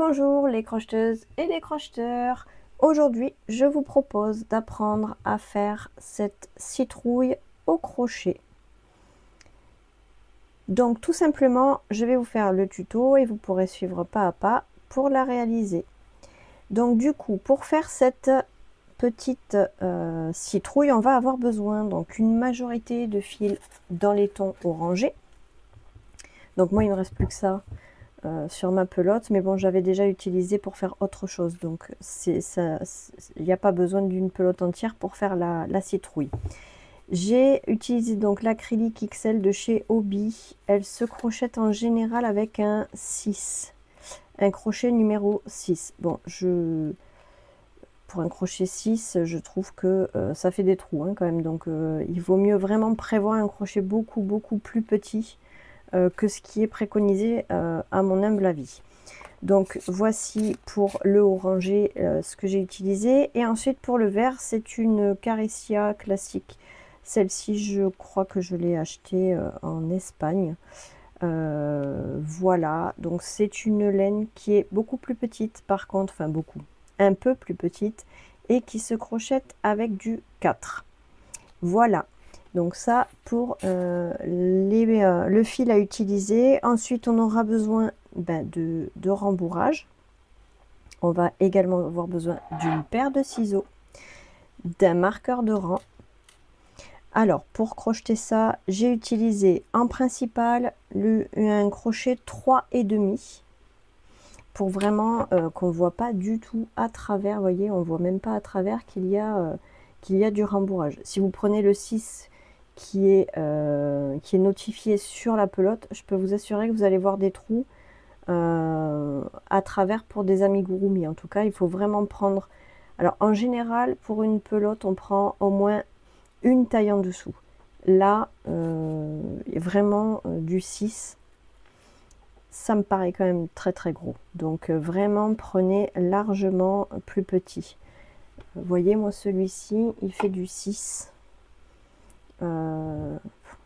Bonjour les crocheteuses et les crocheteurs. Aujourd'hui, je vous propose d'apprendre à faire cette citrouille au crochet. Donc tout simplement, je vais vous faire le tuto et vous pourrez suivre pas à pas pour la réaliser. Donc du coup, pour faire cette petite citrouille, on va avoir besoin donc une majorité de fils dans les tons orangés. Donc moi, il ne me reste plus que ça. Sur ma pelote, mais bon, j'avais déjà utilisé pour faire autre chose, donc il n'y a pas besoin d'une pelote entière pour faire la citrouille. J'ai utilisé donc l'acrylique XL de chez Hobbii. Elle se crochette en général avec un 6, un crochet numéro 6. Bon, pour un crochet 6, je trouve que ça fait des trous quand même, donc il vaut mieux vraiment prévoir un crochet beaucoup plus petit que ce qui est préconisé à mon humble avis. Donc voici pour le orangé ce que j'ai utilisé, et ensuite pour le vert, c'est une Caressia classique. Celle-ci, je crois que je l'ai achetée en Espagne. Voilà, donc c'est une laine qui est beaucoup plus petite par contre, enfin beaucoup, un peu plus petite, et qui se crochette avec du 4. Voilà, donc ça pour le fil à utiliser. Ensuite, on aura besoin de rembourrage. On va également avoir besoin d'une paire de ciseaux, d'un marqueur de rang. Alors, pour crocheter ça, j'ai utilisé en principal un crochet 3,5 pour vraiment qu'on ne voit pas du tout à travers. Vous voyez, on ne voit même pas à travers qu'il y a du rembourrage. Si vous prenez le 6 qui est notifié sur la pelote, je peux vous assurer que vous allez voir des trous à travers pour des amigurumi. En tout cas, il faut vraiment prendre, alors en général pour une pelote on prend au moins une taille en dessous. Là vraiment du 6, ça me paraît quand même très gros, donc vraiment prenez largement plus petit. Vous voyez, moi celui-ci il fait du 6.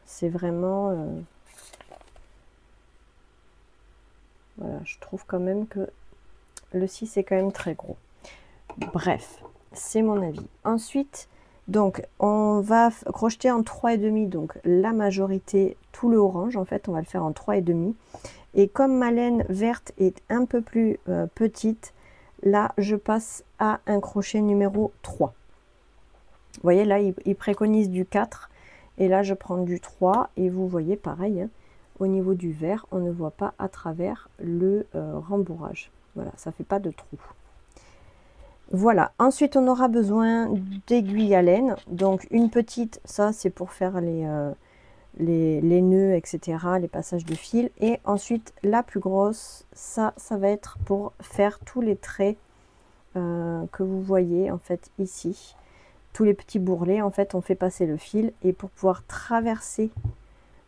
C'est vraiment voilà, je trouve quand même que le 6 est quand même très gros. Bref, c'est mon avis. Ensuite, donc on va crocheter en 3,5, donc la majorité, tout le orange en fait, on va le faire en 3,5. Et comme ma laine verte est un peu plus petite, là je passe à un crochet numéro 3. Vous voyez, là il préconise du 4 et là je prends du 3, et vous voyez pareil, hein, au niveau du vert on ne voit pas à travers le rembourrage. Voilà, ça fait pas de trou. Voilà, ensuite on aura besoin d'aiguilles à laine, donc une petite, ça c'est pour faire les nœuds, etc., les passages de fil, et ensuite la plus grosse, ça va être pour faire tous les traits que vous voyez en fait ici, tous les petits bourrelets. En fait on fait passer le fil, et pour pouvoir traverser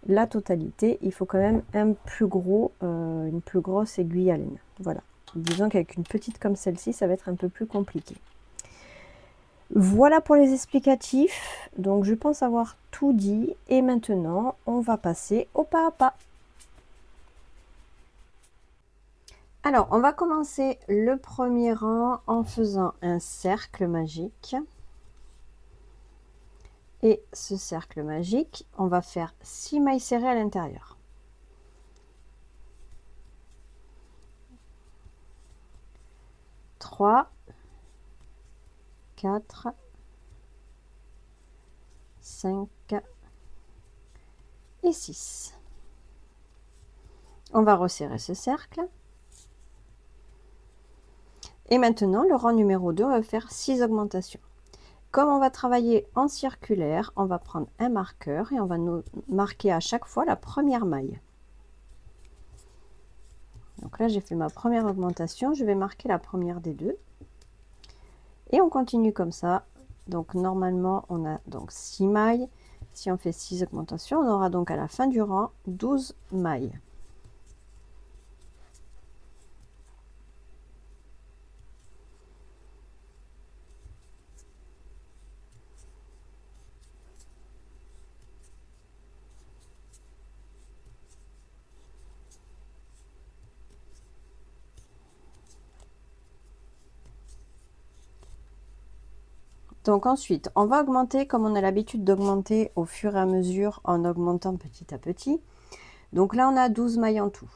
la totalité, il faut quand même une plus grosse aiguille à laine. Voilà, disons qu'avec une petite comme celle-ci, ça va être un peu plus compliqué. Voilà pour les explicatifs. Donc je pense avoir tout dit, et maintenant on va passer au pas à pas. Alors on va commencer le premier rang en faisant un cercle magique. Et ce cercle magique, on va faire 6 mailles serrées à l'intérieur. 3, 4, 5 et 6. On va resserrer ce cercle. Et maintenant, le rang numéro 2, on va faire 6 augmentations. Comme on va travailler en circulaire, on va prendre un marqueur et on va nous marquer à chaque fois la première maille. Donc là, j'ai fait ma première augmentation, je vais marquer la première des deux. Et on continue comme ça. Donc normalement, on a donc 6 mailles. Si on fait 6 augmentations, on aura donc à la fin du rang 12 mailles. Donc ensuite, on va augmenter comme on a l'habitude d'augmenter au fur et à mesure en augmentant petit à petit. Donc là, on a 12 mailles en tout.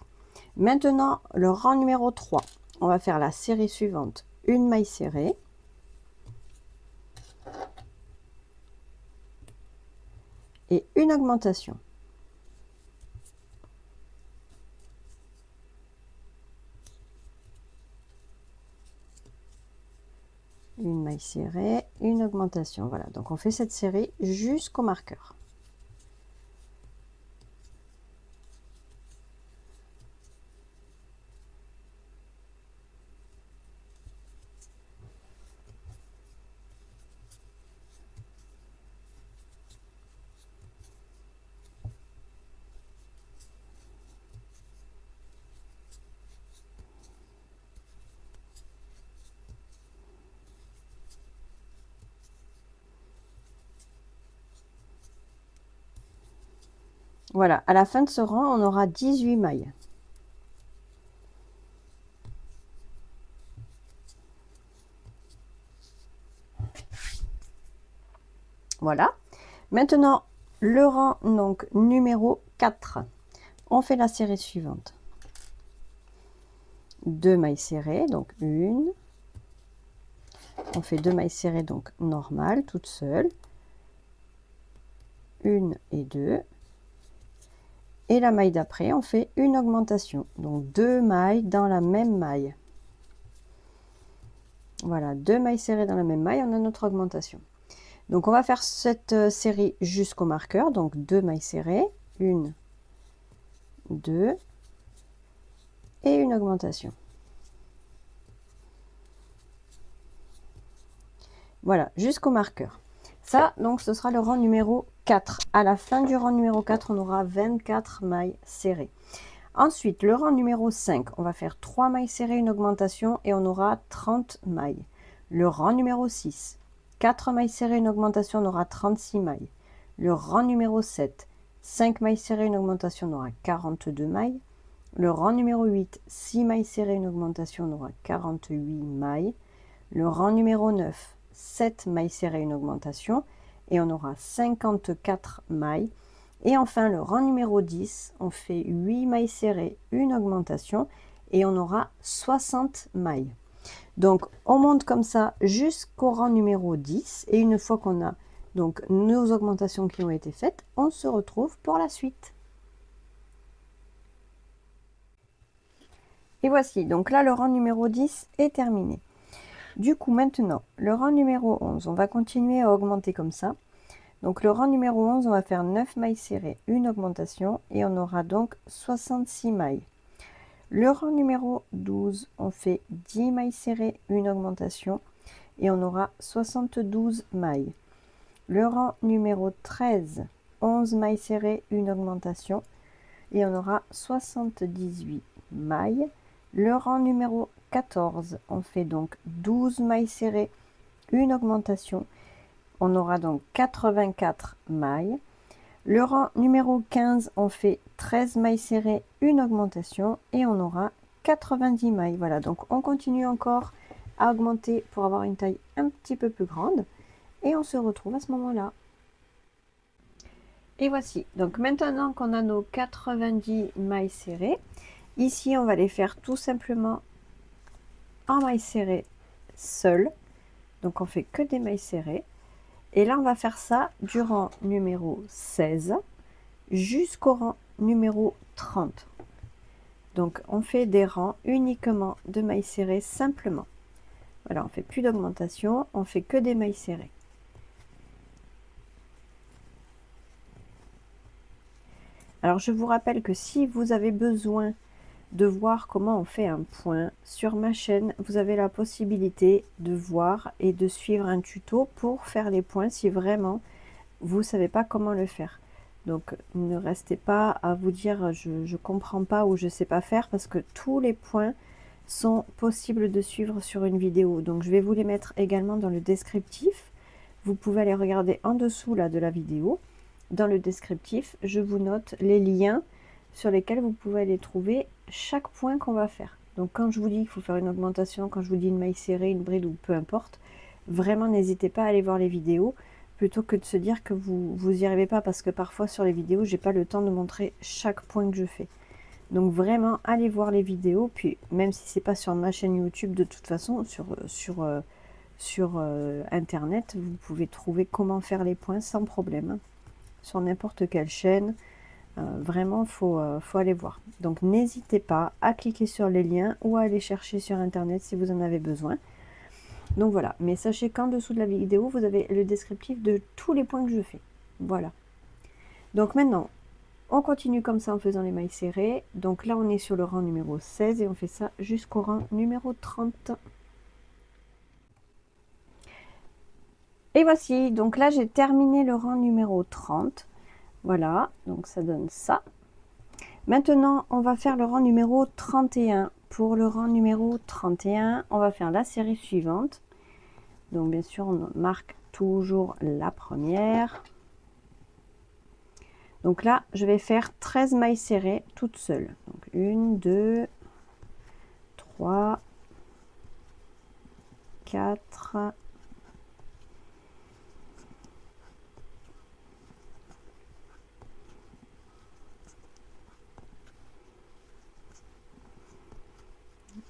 Maintenant, le rang numéro 3, on va faire la série suivante. Une maille serrée. Et une augmentation. Une maille serrée, une augmentation. Voilà, donc on fait cette série jusqu'au marqueur. Voilà, à la fin de ce rang, on aura 18 mailles. Voilà. Maintenant, le rang donc numéro 4. On fait la série suivante. 2 mailles serrées, donc une. On fait 2 mailles serrées, donc normales, toutes seules. Une et 2. Et la maille d'après, on fait une augmentation. Donc 2 mailles dans la même maille. Voilà, 2 mailles serrées dans la même maille, on a notre augmentation. Donc on va faire cette série jusqu'au marqueur. Donc 2 mailles serrées, 1, 2 et une augmentation. Voilà, jusqu'au marqueur. Ça, donc, ce sera le rang numéro 4. À la fin du rang numéro 4, on aura 24 mailles serrées. Ensuite, le rang numéro 5, on va faire 3 mailles serrées, une augmentation et on aura 30 mailles. Le rang numéro 6, 4 mailles serrées, une augmentation, on aura 36 mailles. Le rang numéro 7, 5 mailles serrées, une augmentation, on aura 42 mailles. Le rang numéro 8, 6 mailles serrées, une augmentation, on aura 48 mailles. Le rang numéro 9, 7 mailles serrées, une augmentation, et on aura 54 mailles. Et enfin, le rang numéro 10, on fait 8 mailles serrées, une augmentation, et on aura 60 mailles. Donc, on monte comme ça jusqu'au rang numéro 10, et une fois qu'on a donc nos augmentations qui ont été faites, on se retrouve pour la suite. Et voici, donc là, le rang numéro 10 est terminé. Du coup, maintenant, le rang numéro 11, on va continuer à augmenter comme ça. Donc, le rang numéro 11, on va faire 9 mailles serrées, une augmentation, et on aura donc 66 mailles. Le rang numéro 12, on fait 10 mailles serrées, une augmentation, et on aura 72 mailles. Le rang numéro 13, 11 mailles serrées, une augmentation, et on aura 78 mailles. Le rang numéro 14, on fait donc 12 mailles serrées, une augmentation. On aura donc 84 mailles. Le rang numéro 15, on fait 13 mailles serrées, une augmentation et on aura 90 mailles. Voilà, donc on continue encore à augmenter pour avoir une taille un petit peu plus grande et on se retrouve à ce moment-là. Et voici, donc maintenant qu'on a nos 90 mailles serrées, ici on va les faire tout simplement en mailles serrées seules. Donc on fait que des mailles serrées. Et là on va faire ça du rang numéro 16 jusqu'au rang numéro 30. Donc on fait des rangs uniquement de mailles serrées simplement. Voilà, on fait plus d'augmentation, on fait que des mailles serrées. Alors je vous rappelle que si vous avez besoin de voir comment on fait un point sur ma chaîne, vous avez la possibilité de voir et de suivre un tuto pour faire les points si vraiment vous ne savez pas comment le faire. Donc ne restez pas à vous dire je comprends pas ou je sais pas faire, parce que tous les points sont possibles de suivre sur une vidéo. Donc je vais vous les mettre également dans le descriptif. Vous pouvez aller regarder en dessous là de la vidéo. Dans le descriptif, je vous note les liens sur lesquels vous pouvez aller trouver chaque point qu'on va faire. Donc quand je vous dis qu'il faut faire une augmentation, quand je vous dis une maille serrée, une bride ou peu importe, vraiment n'hésitez pas à aller voir les vidéos plutôt que de se dire que vous y arrivez pas, parce que parfois sur les vidéos j'ai pas le temps de montrer chaque point que je fais. Donc vraiment allez voir les vidéos, puis même si c'est pas sur ma chaîne YouTube, de toute façon sur internet vous pouvez trouver comment faire les points sans problème, hein, sur n'importe quelle chaîne. Vraiment faut aller voir. Donc n'hésitez pas à cliquer sur les liens ou à aller chercher sur internet si vous en avez besoin. Donc voilà, mais sachez qu'en dessous de la vidéo vous avez le descriptif de tous les points que je fais. Voilà. Donc maintenant on continue comme ça en faisant les mailles serrées. Donc là on est sur le rang numéro 16 et on fait ça jusqu'au rang numéro 30. Et voici, donc là j'ai terminé le rang numéro 30. Voilà, donc ça donne ça. Maintenant, on va faire le rang numéro 31. Pour le rang numéro 31, on va faire la série suivante. Donc bien sûr, on marque toujours la première. Donc là, je vais faire 13 mailles serrées toutes seules. Donc 1, 2, 3, 4,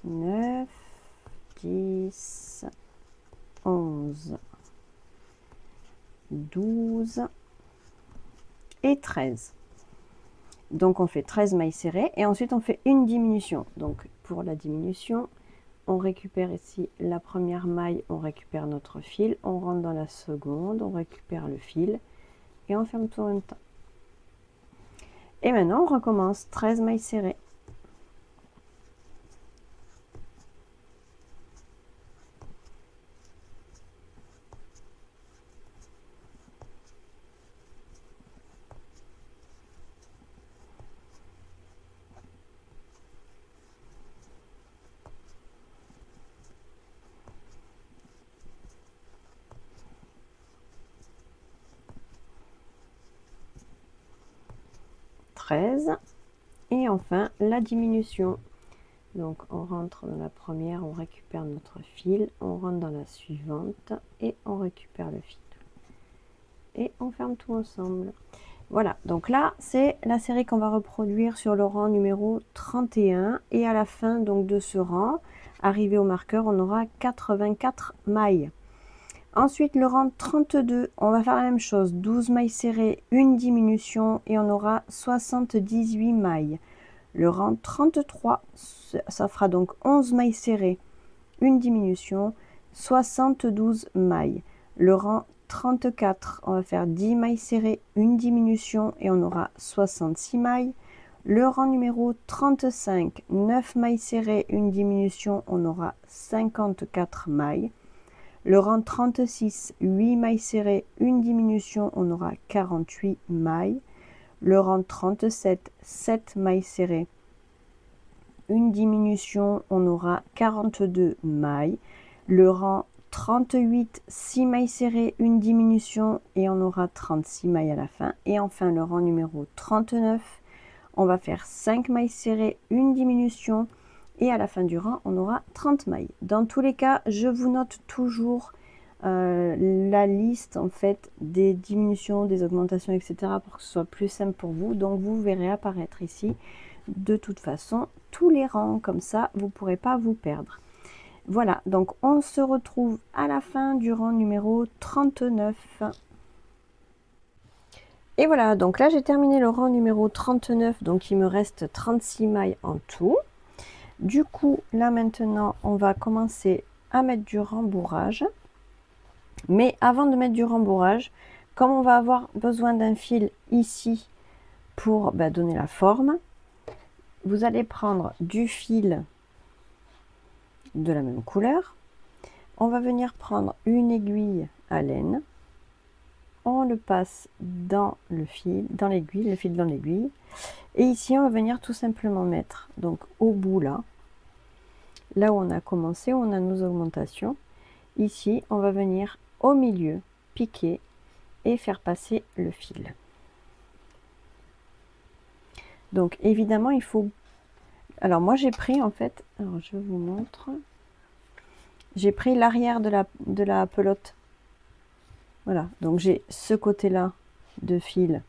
9, 10, 11, 12 et 13. Donc on fait 13 mailles serrées et ensuite on fait une diminution. Donc pour la diminution, on récupère ici la première maille, on récupère notre fil, on rentre dans la seconde, on récupère le fil et on ferme tout en même temps. Et maintenant on recommence 13 mailles serrées. Et enfin la diminution. Donc on rentre dans la première, on récupère notre fil, on rentre dans la suivante et on récupère le fil. Et on ferme tout ensemble. Voilà, donc là c'est la série qu'on va reproduire sur le rang numéro 31 et à la fin donc de ce rang, arrivé au marqueur, on aura 84 mailles. Ensuite le rang 32, on va faire la même chose, 12 mailles serrées, une diminution et on aura 78 mailles. Le rang 33, ça fera donc 11 mailles serrées, une diminution, 72 mailles. Le rang 34, on va faire 10 mailles serrées, une diminution et on aura 66 mailles. Le rang numéro 35, 9 mailles serrées, une diminution, on aura 54 mailles. Le rang 36, 8 mailles serrées, une diminution, on aura 48 mailles. Le rang 37, 7 mailles serrées, une diminution, on aura 42 mailles. Le rang 38, 6 mailles serrées, une diminution et on aura 36 mailles à la fin. Et enfin le rang numéro 39, on va faire 5 mailles serrées, une diminution et à la fin du rang on aura 30 mailles. Dans tous les cas, je vous note toujours la liste en fait des diminutions, des augmentations, etc. pour que ce soit plus simple pour vous. Donc vous verrez apparaître ici de toute façon tous les rangs, comme ça vous ne pourrez pas vous perdre. Voilà, donc on se retrouve à la fin du rang numéro 39. Et voilà, donc là j'ai terminé le rang numéro 39, donc il me reste 36 mailles en tout. Du coup, là maintenant, on va commencer à mettre du rembourrage. Mais avant de mettre du rembourrage, comme on va avoir besoin d'un fil ici pour donner la forme, vous allez prendre du fil de la même couleur. On va venir prendre une aiguille à laine. On le passe dans le fil, dans l'aiguille, le fil dans l'aiguille. Et ici, on va venir tout simplement mettre donc au bout là où on a commencé, où on a nos augmentations. Ici, on va venir au milieu, piquer et faire passer le fil. Donc évidemment, il faut... Alors moi j'ai pris en fait, alors je vous montre. j'ai pris l'arrière de la pelote. Voilà, donc j'ai ce côté-là de fil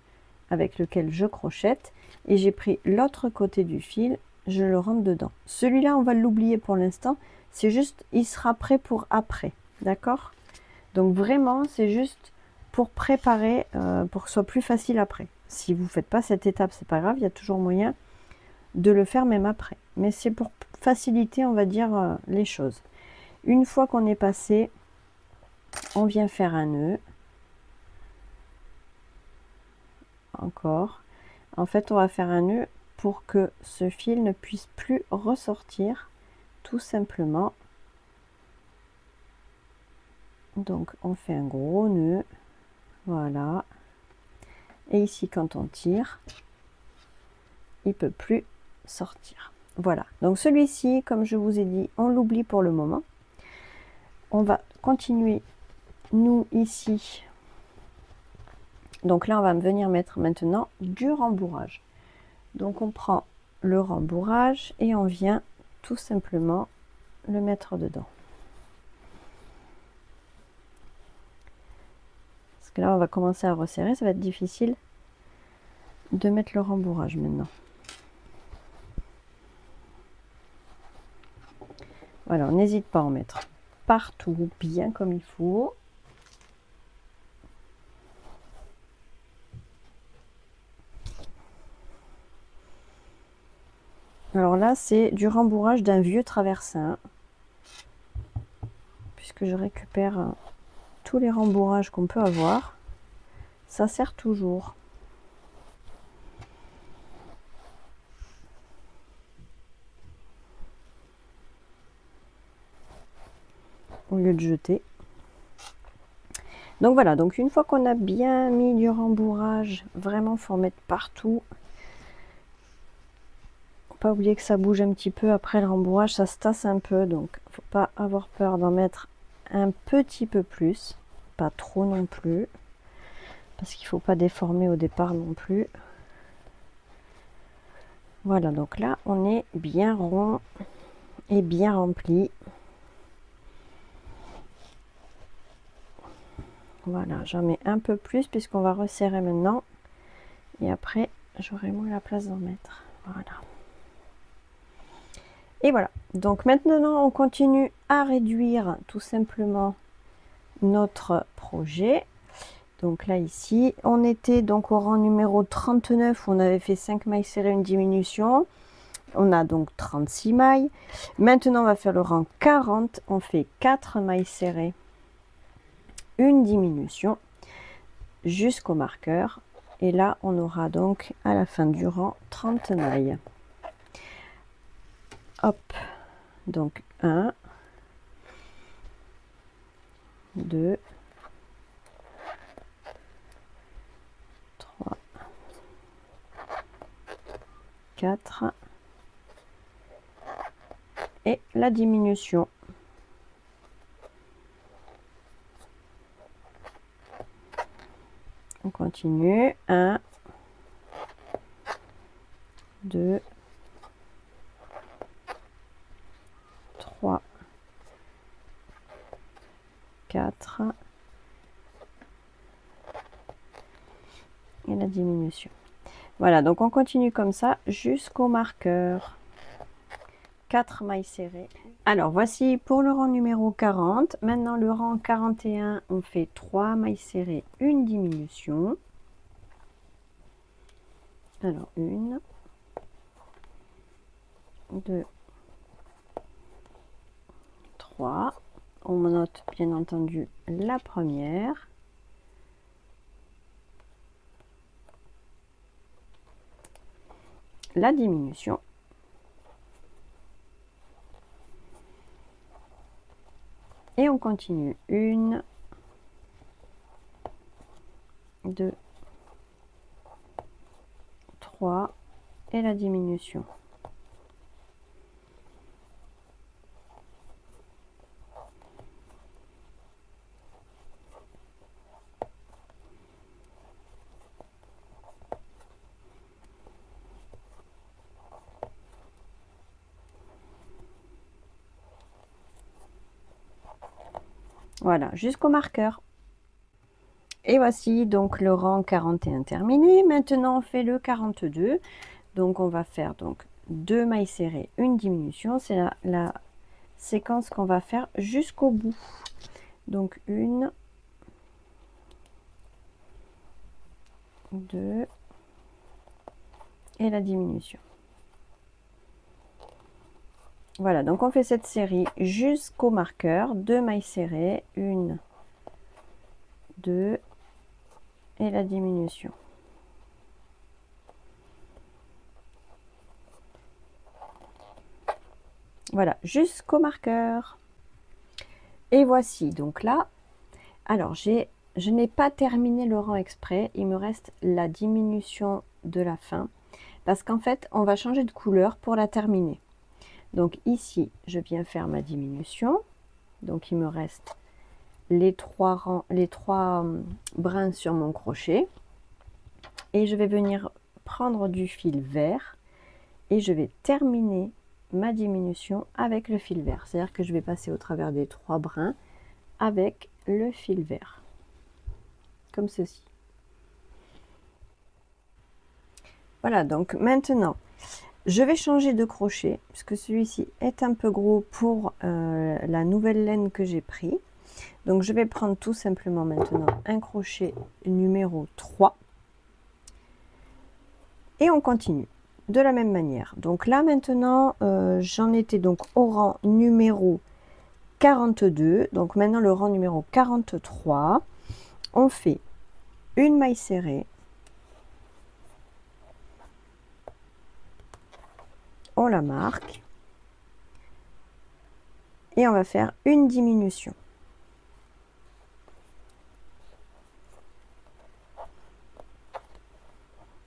avec lequel je crochette et j'ai pris l'autre côté du fil, je le rentre dedans. Celui-là, on va l'oublier pour l'instant, c'est juste, il sera prêt pour après, d'accord? Donc vraiment, c'est juste pour préparer, pour que ce soit plus facile après. Si vous ne faites pas cette étape, c'est pas grave, il y a toujours moyen de le faire même après. Mais c'est pour faciliter, on va dire, les choses. Une fois qu'on est passé, on vient faire un nœud. Encore. En fait, on va faire un nœud pour que ce fil ne puisse plus ressortir, tout simplement. Donc, on fait un gros nœud. Voilà. Et ici, quand on tire, il ne peut plus sortir. Voilà. Donc, celui-ci, comme je vous ai dit, on l'oublie pour le moment. On va continuer, nous, ici. Donc là, on va venir mettre maintenant du rembourrage. Donc, on prend le rembourrage et on vient tout simplement le mettre dedans. Parce que là, on va commencer à resserrer, ça va être difficile de mettre le rembourrage maintenant. Voilà, on n'hésite pas à en mettre partout, bien comme il faut. Alors là, c'est du rembourrage d'un vieux traversin, puisque je récupère tous les rembourrages qu'on peut avoir. Ça sert toujours. Au lieu de jeter. Donc voilà, donc une fois qu'on a bien mis du rembourrage, vraiment, il faut en mettre partout. Pas oublier que ça bouge un petit peu après le rembourrage, ça se tasse un peu, donc faut pas avoir peur d'en mettre un petit peu plus, pas trop non plus, parce qu'il faut pas déformer au départ non plus. Voilà, donc là on est bien rond et bien rempli. Voilà, j'en mets un peu plus puisqu'on va resserrer maintenant, et après j'aurai moins la place d'en mettre. Voilà. Et voilà, donc maintenant on continue à réduire tout simplement notre projet. Donc là ici, on était donc au rang numéro 39 où on avait fait 5 mailles serrées, une diminution. On a donc 36 mailles. Maintenant on va faire le rang 40, on fait 4 mailles serrées, une diminution jusqu'au marqueur. Et là on aura donc à la fin du rang 30 mailles. Hop, donc 1, 2, 3, 4 et la diminution. On continue. 1, 2, 3, 4 et la diminution. Voilà, donc on continue comme ça jusqu'au marqueur. 4 mailles serrées. Alors voici pour le rang numéro 40. Maintenant le rang 41, on fait 3 mailles serrées, une diminution. Alors 1, 2, 3. On note bien entendu la première. La diminution. Et on continue. 1, 2, 3 et la diminution. Voilà, jusqu'au marqueur. Et voici donc le rang 41 terminé. Maintenant, on fait le 42. Donc, on va faire donc 2 mailles serrées, une diminution. C'est la séquence qu'on va faire jusqu'au bout. Donc, 1, 2 et la diminution. Voilà, donc on fait cette série jusqu'au marqueur, 2 mailles serrées, 1, 2 et la diminution. Voilà, jusqu'au marqueur. Et voici donc là, alors je n'ai pas terminé le rang exprès, il me reste la diminution de la fin, parce qu'en fait, on va changer de couleur pour la terminer. Donc ici, je viens faire ma diminution, donc il me reste les trois brins sur mon crochet, et je vais venir prendre du fil vert, et je vais terminer ma diminution avec le fil vert, c'est-à-dire que je vais passer au travers des 3 brins avec le fil vert, comme ceci. Voilà, donc maintenant, je vais changer de crochet, puisque celui-ci est un peu gros pour la nouvelle laine que j'ai pris. Donc, je vais prendre tout simplement maintenant un crochet numéro 3. Et on continue de la même manière. Donc là, maintenant, j'en étais donc au rang numéro 42. Donc maintenant, le rang numéro 43. On fait une maille serrée. On la marque. Et on va faire une diminution.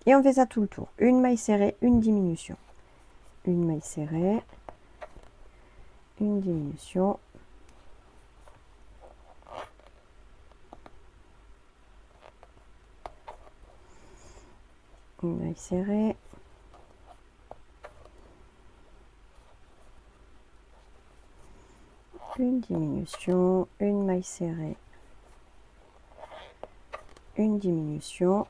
Et on fait ça tout le tour. Une maille serrée, une diminution. Une maille serrée, une diminution. Une maille serrée. Une diminution, une maille serrée, une diminution.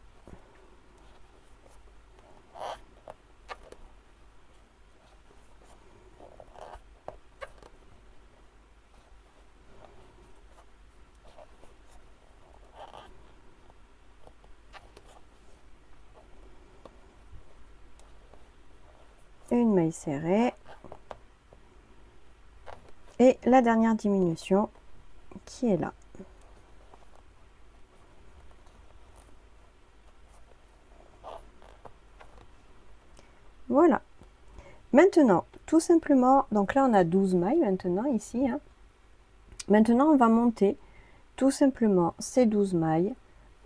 Une maille serrée et la dernière diminution qui est là. Voilà. Maintenant, tout simplement, donc là on a 12 mailles maintenant ici. Hein. Maintenant, on va monter tout simplement ces 12 mailles.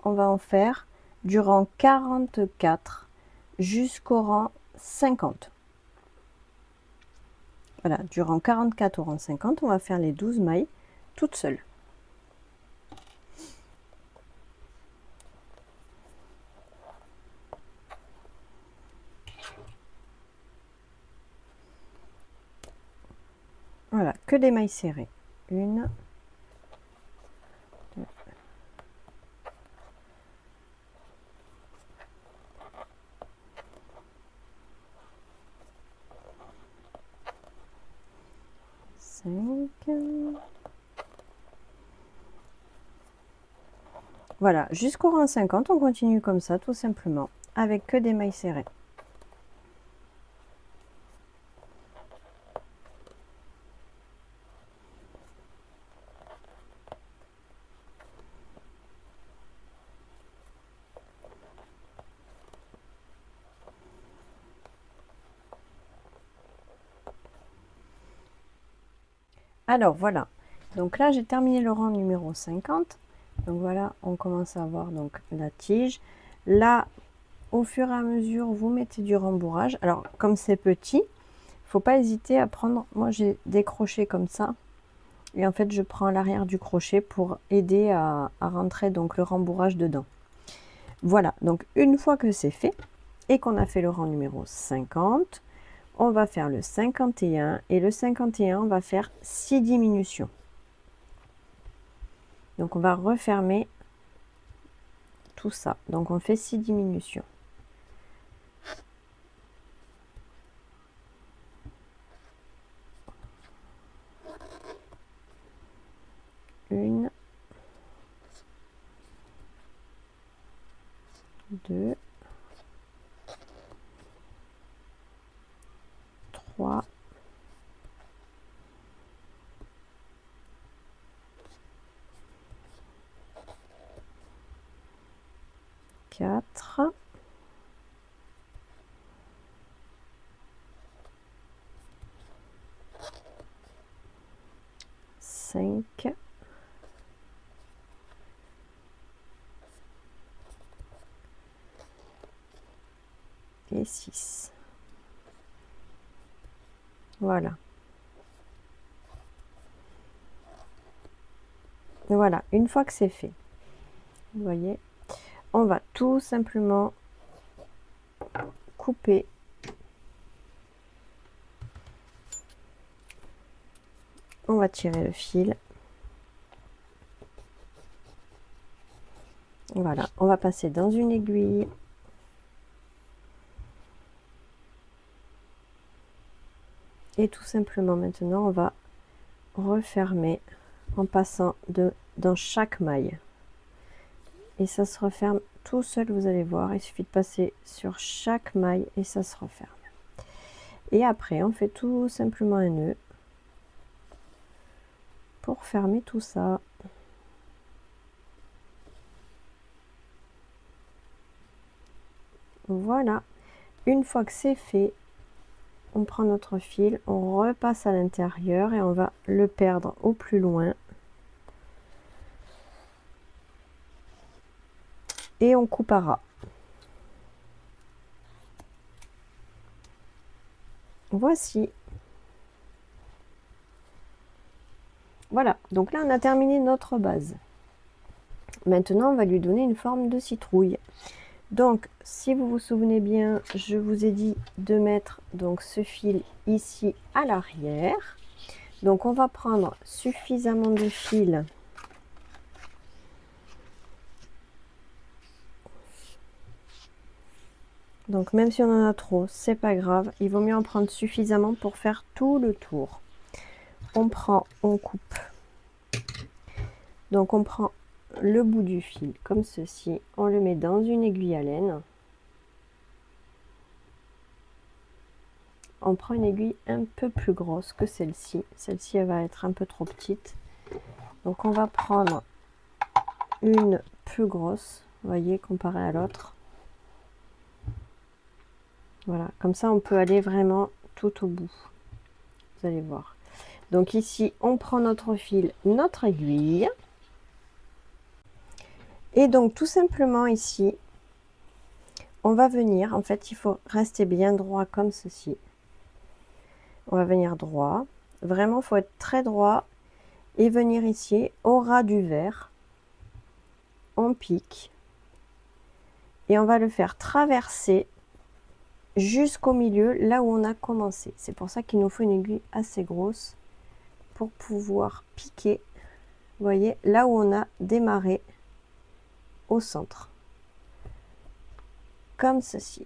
On va en faire du rang 44 jusqu'au rang 50. Voilà, du rang 44 au rang 50, on va faire les 12 mailles toutes seules. Voilà, que des mailles serrées. 1, 2, 5. Voilà, jusqu'au rang 50, on continue comme ça, tout simplement, avec que des mailles serrées. Alors voilà, donc là j'ai terminé le rang numéro 50. Donc voilà, on commence à voir donc la tige. Là, au fur et à mesure, vous mettez du rembourrage. Alors comme c'est petit, il ne faut pas hésiter à prendre, moi j'ai des crochets comme ça. Et en fait, je prends l'arrière du crochet pour aider à rentrer donc le rembourrage dedans. Voilà, donc une fois que c'est fait et qu'on a fait le rang numéro 50, on va faire le 51 et le 51, on va faire 6 diminutions. Donc on va refermer tout ça. Donc on fait 6 diminutions. Une, deux, trois, quatre, cinq, et 6. Voilà. Voilà, une fois que c'est fait, vous voyez, on va tout simplement couper on va tirer le fil. Voilà, on va passer dans une aiguille. Et tout simplement maintenant, on va refermer en passant dans chaque maille. Et ça se referme tout seul, vous allez voir. Il suffit de passer sur chaque maille et ça se referme. Et après, on fait tout simplement un nœud pour fermer tout ça. Voilà, une fois que c'est fait, on prend notre fil, on repasse à l'intérieur et on va le perdre au plus loin. Et on coupe à ras. Voici. Voilà, donc là on a terminé notre base. Maintenant on va lui donner une forme de citrouille. Donc si vous vous souvenez bien, je vous ai dit de mettre donc ce fil ici à l'arrière. Donc on va prendre suffisamment de fil donc même si on en a trop, c'est pas grave, il vaut mieux en prendre suffisamment pour faire tout le tour. On prend, on coupe. Donc on prend le bout du fil comme ceci, on le met dans une aiguille à laine. On prend une aiguille un peu plus grosse que celle-ci. Celle-ci, elle va être un peu trop petite. Donc on va prendre une plus grosse, vous voyez, comparée à l'autre. Voilà, comme ça on peut aller vraiment tout au bout. Vous allez voir. Donc ici, on prend notre fil, notre aiguille. Et donc tout simplement ici, on va venir, en fait, il faut rester bien droit comme ceci. On va venir droit. Vraiment, il faut être très droit et venir ici au ras du verre. On pique. Et on va le faire traverser jusqu'au milieu, là où on a commencé. C'est pour ça qu'il nous faut une aiguille assez grosse pour pouvoir piquer, vous voyez, là où on a démarré au centre. Comme ceci.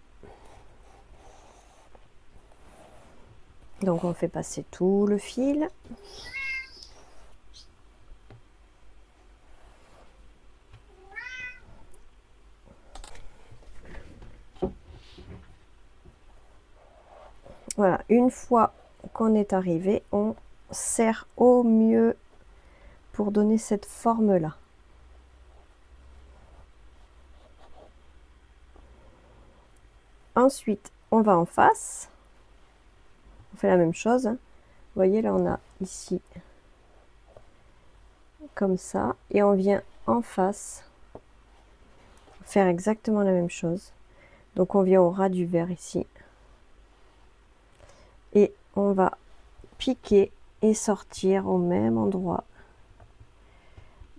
Donc on fait passer tout le fil. Voilà, une fois qu'on est arrivé, on serre au mieux pour donner cette forme là. Ensuite, on va en face. On fait la même chose. Vous voyez, là, on a ici comme ça. Et on vient en face faire exactement la même chose. Donc, on vient au ras du verre ici. Et on va piquer et sortir au même endroit,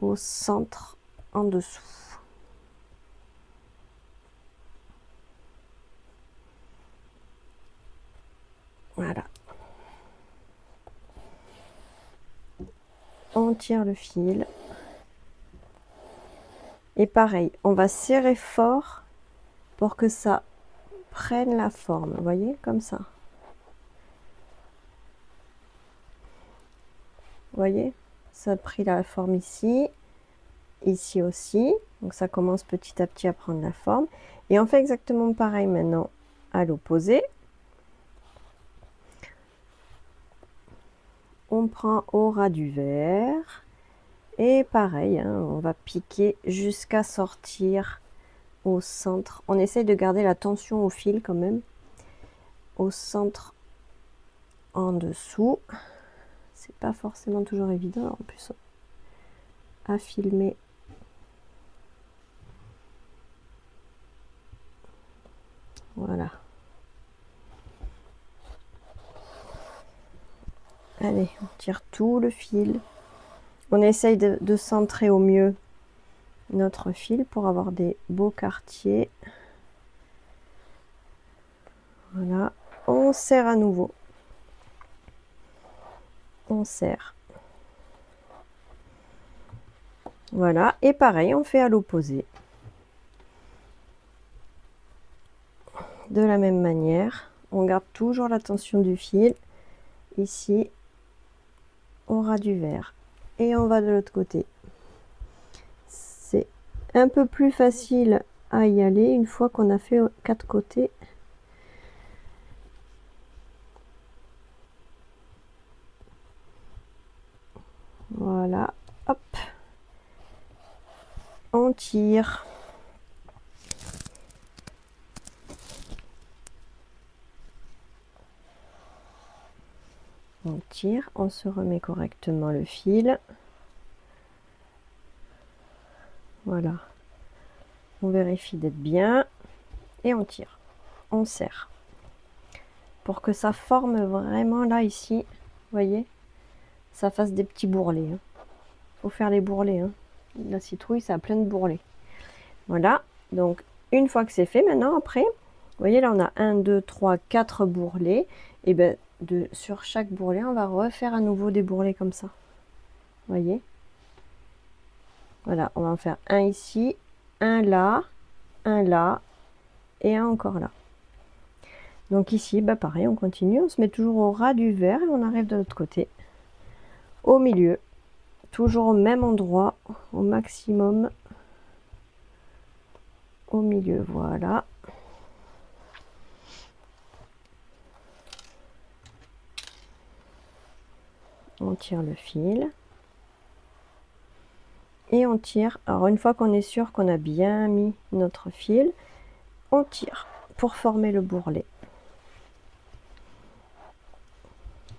au centre, en dessous. Voilà. On tire le fil. Et pareil, on va serrer fort pour que ça prenne la forme, vous voyez, comme ça. Vous voyez, ça a pris la forme ici, ici aussi. Donc ça commence petit à petit à prendre la forme. Et on fait exactement pareil maintenant à l'opposé. On prend au ras du verre. Et pareil, hein, on va piquer jusqu'à sortir au centre. On essaye de garder la tension au fil quand même. Au centre en dessous. C'est pas forcément toujours évident en plus à filmer. Voilà. Allez, on tire tout le fil. On essaye de centrer au mieux notre fil pour avoir des beaux quartiers. Voilà. On serre à nouveau. On serre. Voilà. Et pareil, on fait à l'opposé. De la même manière, on garde toujours la tension du fil. Ici, au ras du verre. Et on va de l'autre côté. C'est un peu plus facile à y aller une fois qu'on a fait 4 côtés. Voilà, hop. On tire. On tire, on se remet correctement le fil. Voilà. On vérifie d'être bien. Et on tire. On serre. Pour que ça forme vraiment là, ici, vous voyez, ça fasse des petits bourrelets. Hein. Faut faire les bourrelets. Hein. La citrouille, ça a plein de bourrelets. Voilà. Donc, une fois que c'est fait, maintenant, après, vous voyez, là, on a 1, 2, 3, 4 bourrelets. Et bien, sur chaque bourrelet, on va refaire à nouveau des bourrelets comme ça. Vous voyez? Voilà, on va en faire un ici, un là et un encore là. Donc ici, bah pareil, on continue, on se met toujours au ras du verre et on arrive de l'autre côté. Au milieu, toujours au même endroit, au maximum. Au milieu, voilà. On tire le fil. Et on tire. Alors une fois qu'on est sûr qu'on a bien mis notre fil, on tire pour former le bourrelet.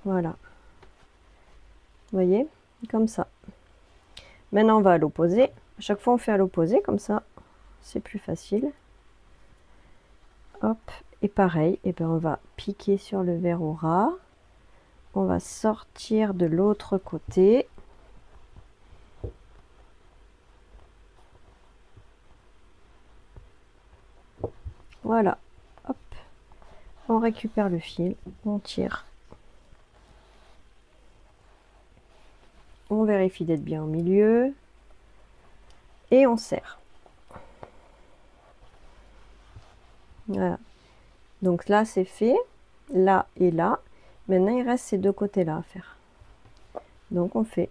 Voilà. Vous voyez, comme ça. Maintenant on va à l'opposé. À chaque fois on fait à l'opposé, comme ça c'est plus facile. Hop, et pareil, et ben on va piquer sur le verre au ras. On va sortir de l'autre côté. Voilà, hop, on récupère le fil, on tire. On vérifie d'être bien au milieu. Et on serre. Voilà. Donc là, c'est fait. Là et là. Maintenant, il reste ces deux côtés-là à faire. Donc, on fait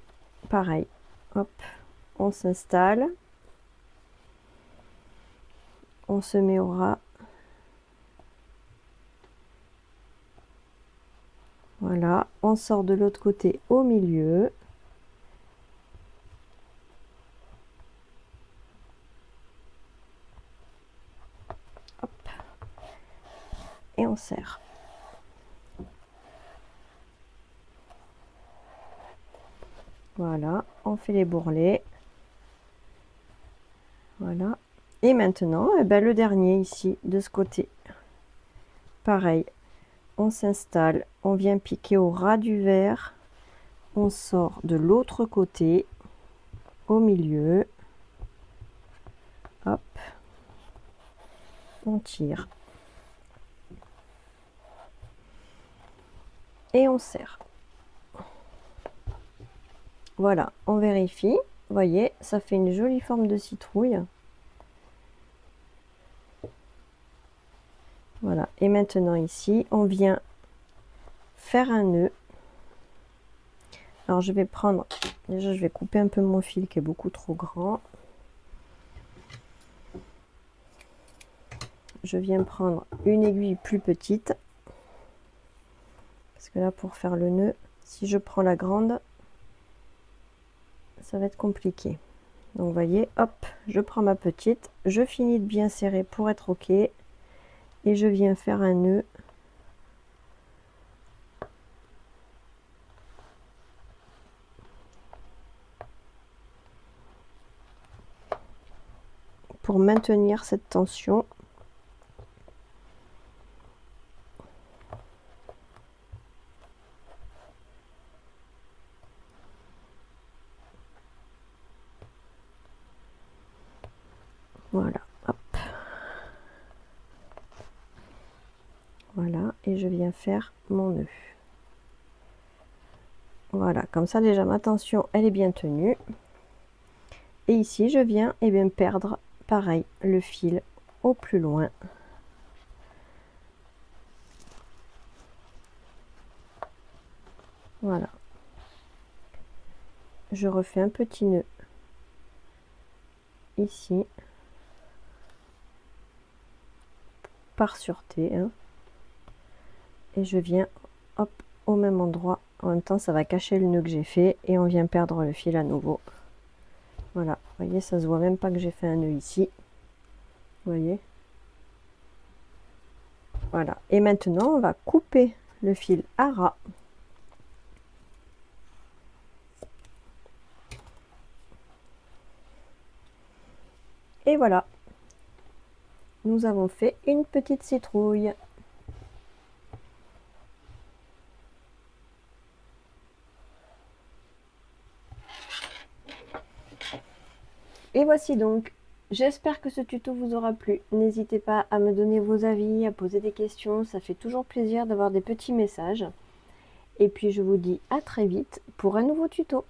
pareil. Hop, on s'installe. On se met au ras. Voilà, on sort de l'autre côté au milieu. Hop. Et on serre. Voilà, on fait les bourrelets. Voilà. Et maintenant, eh ben, le dernier ici, de ce côté. Pareil, on s'installe, on vient piquer au ras du verre. On sort de l'autre côté, au milieu. Hop. On tire. Et on serre. Voilà, on vérifie. Vous voyez, ça fait une jolie forme de citrouille. Voilà, et maintenant ici, on vient faire un nœud. Alors je vais prendre, déjà je vais couper un peu mon fil qui est beaucoup trop grand. Je viens prendre une aiguille plus petite. Parce que là, pour faire le nœud, si je prends la grande, ça va être compliqué. Donc vous voyez, hop, je prends ma petite, je finis de bien serrer pour être ok. Et je viens faire un nœud. Pour maintenir cette tension. Voilà, hop. Voilà, et je viens faire mon nœud. Voilà, comme ça déjà ma tension elle est bien tenue. Et ici je viens bien perdre pareil le fil au plus loin. Voilà. Je refais un petit nœud ici. Par sûreté. Hein. Et je viens hop au même endroit. En même temps ça va cacher le nœud que j'ai fait et on vient perdre le fil à nouveau. Voilà, vous voyez, ça se voit même pas que j'ai fait un nœud ici. Vous voyez. Voilà, et maintenant on va couper le fil à ras. Et voilà, nous avons fait une petite citrouille. Et voici donc. J'espère que ce tuto vous aura plu. N'hésitez pas à me donner vos avis, à poser des questions. Ça fait toujours plaisir d'avoir des petits messages. Et puis je vous dis à très vite pour un nouveau tuto.